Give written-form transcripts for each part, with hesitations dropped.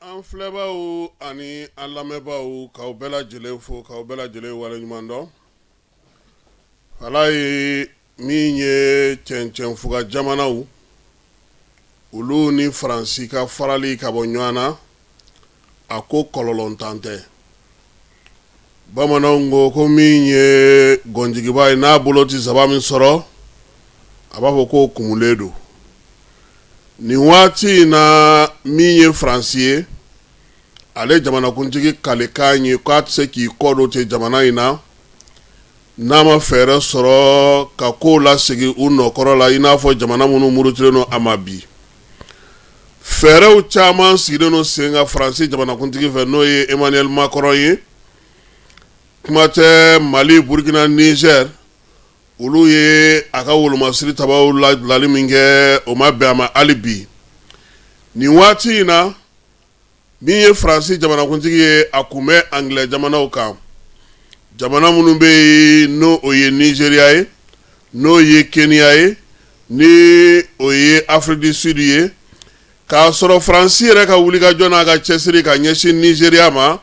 An filɛbaaw ani an lamɛnbaaw k'aw bɛɛ lajɛlen fo k'aw bɛɛ lajɛlen waleɲuman dɔn. Ala ye min ye cɛncɛnfuga jamanaw olu ni Faransi ka farali ka bɔ ɲɔgɔn na a ko kɔlɔlɔntan tɛ. Bamananw ko min ye gɔnjigiba ye n'a bolo ti saba min sɔrɔ a b'a fɔ ko kumulen don. Nin waati in na min ye Faransi ye ale jamanakuntigi kalekan ye k'a tɛ se k'i kɔ don ten jamana in na n'a ma fɛɛrɛ sɔrɔ ka kow lasegin u nɔkɔrɔ la i n'a fɔ jamana minnu murutilen don a ma bi. Fɛɛrɛw caman sigilen don sen kan Faransi jamanakuntigi fɛ n'o ye Emmanuel Macron ye. Kuma tɛ Mali, Burkina, Niger olu ye a ka wolomasiri tabaw lali min kɛ o ma bɛn a ma hali bi. Nin waati in na min ye Faransi jamanakuntigi ye a kun bɛ Angilɛ jamanaw kan. Jamana minnu bɛ yen n'o ye Nigeria ye, n'o ye Kenya ye, ni o ye Afrique du Sud ye. K'a sɔrɔ Faransi yɛrɛ ka wulikajɔ n'a ka cɛsiri ka ɲɛsin Nigeria ma,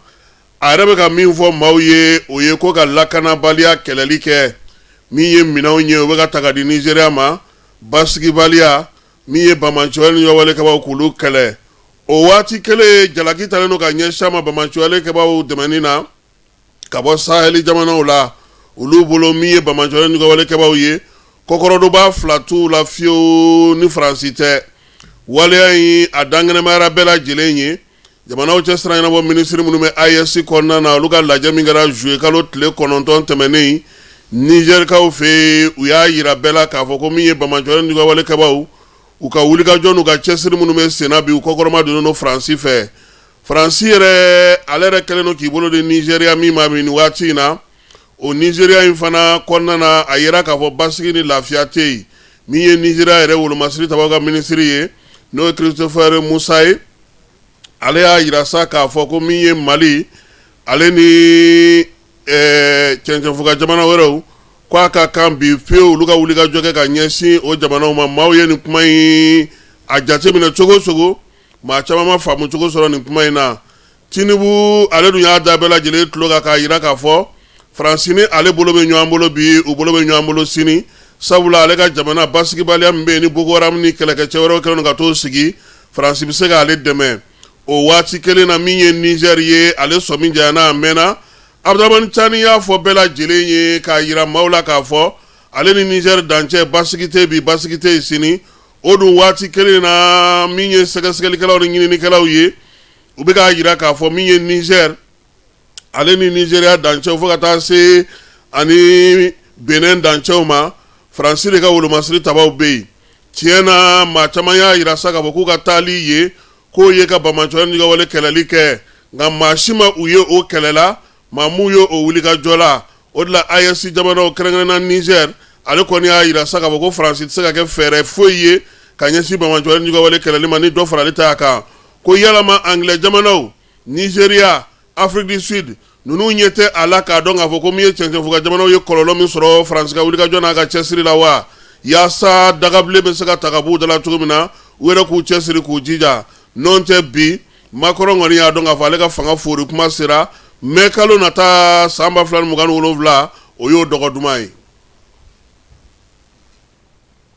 a yɛrɛ bɛ ka min fɔ maaw ye o ye ko ka lakanabaliya kɛlɛli kɛ min ye minɛnw ye o bɛ ka ta ka di Nigeria ma, basigibaliya min ye Bamaɲcoya ni Yawale kɛbaw k'olu kɛlɛ. O waati kelen jalaki talen don ka ɲɛsin a ma Bamaɲcoya kɛbaw dɛmɛni na ka bɔ Saheli jamanaw la olu bolo min ye Bamaɲcoya ni Yawale kɛbaw ye kɔkɔrɔdoba fila t'u la fiyewu ni Faransi tɛ. Waleya in a dangɛnɛmayara bɛɛ lajɛlen ye. Jamanaw cɛ siran ɲɛnabɔ minisiri minnu bɛ AES kɔnɔna na olu ka lajɛ min kɛra juillet kalo tile 9 tɛmɛnen Nigerikaw fɛ u y'a yira bɛɛ la k'a fɔ ko min ye Bamaɲcoya ni Yawale kɛbaw u ka wulikajɔ n'u ka cɛsiri minnu bɛ sen na bi u kɔkɔrɔma donnen don Faransi fɛ. Faransi yɛrɛ ale yɛrɛ kɛlen don k'i bolo di Nigeria min ma nin waati in na o Nigeria in fana kɔnɔna na a yira k'a fɔ basigi ni lafiya tɛ yen min ye Nigeria yɛrɛ wolomasiri tabaw ka minisiri ye n'o ye Christopher Musa ye. Ale y'a yira sa k'a fɔ ko min ye Mali ale ni cɛncɛnfuga jamana wɛrɛw k'a ka kan bi fiyewu olu ka wulikajɔ kɛ ka ɲɛsin o jamanaw ma. Maaw ye nin kuma in a jateminɛ cogo cogo maa caman ma faamu cogo sɔrɔ nin kuma in na. Tinubu ale dun y'a da bɛɛ lajɛlen tulo kan k'a yira k'a fɔ Faransi ni ale bolo bɛ ɲɔgɔn bolo bi u bolo bɛ ɲɔgɔn bolo sini sabula ale ka jamana basigibaliya min bɛ yen ni Boko Haram ni kɛlɛkɛcɛ wɛrɛw kɛlen don ka t'o sigi Faransi bɛ se k'ale dɛmɛ. O waati kelen na min ye Niger ye ale sɔmi janyana a mɛnna. Abdramani Tchani y'a fɔ bɛɛ lajɛlen ye k'a yira maaw la k'a fɔ ale ni Niger dancɛ basigi tɛ bi basigi tɛ yen sini. O dun waati kelen na min ye sɛgɛsɛgɛlikɛlaw ni ɲininikɛlaw ye u bɛ k'a yira k'a fɔ min ye Niger ale ni Nigeria dancɛw fo ka taa se ani Benin dancɛw ma Faransi de ka wolomasiri tabaw bɛ yen. Tiɲɛ na maa caman y'a yira sa k'a fɔ k'u ka taali ye k'o ye ka Bamaɲcoya ni Yawale kɛlɛli kɛ nka maa si ma u ye o kɛlɛ la maa mun ye o wulikajɔ la. O de la AES jamanaw kɛrɛnkɛrɛnna Niger ale kɔni y'a yira sa k'a fɔ ko Faransi tɛ se ka kɛ fɛɛrɛ foyi ye ka ɲɛsin Bamaɲcoya ni Yawale kɛlɛli ma ni dɔ farali t'a kan. Ko yalama Angilɛ jamanaw, Nigeria, Afrique du Sud ninnu ɲɛ tɛ a la k'a dɔn k'a fɔ ko min ye cɛncɛnfuga jamanaw ye kɔlɔlɔ min sɔrɔ Faransi ka wulikajɔ n'a ka cɛsiri la wa yaasa dagabilen bɛ se ka ta ka b'u da la cogo min na u yɛrɛ k'u cɛsiri k'u jija. N'o tɛ bi Macron kɔni y'a dɔn k'a fɔ ale ka fanga fori kuma sera mai kalo nata san 2027 o y'o dɔgɔ duman ye.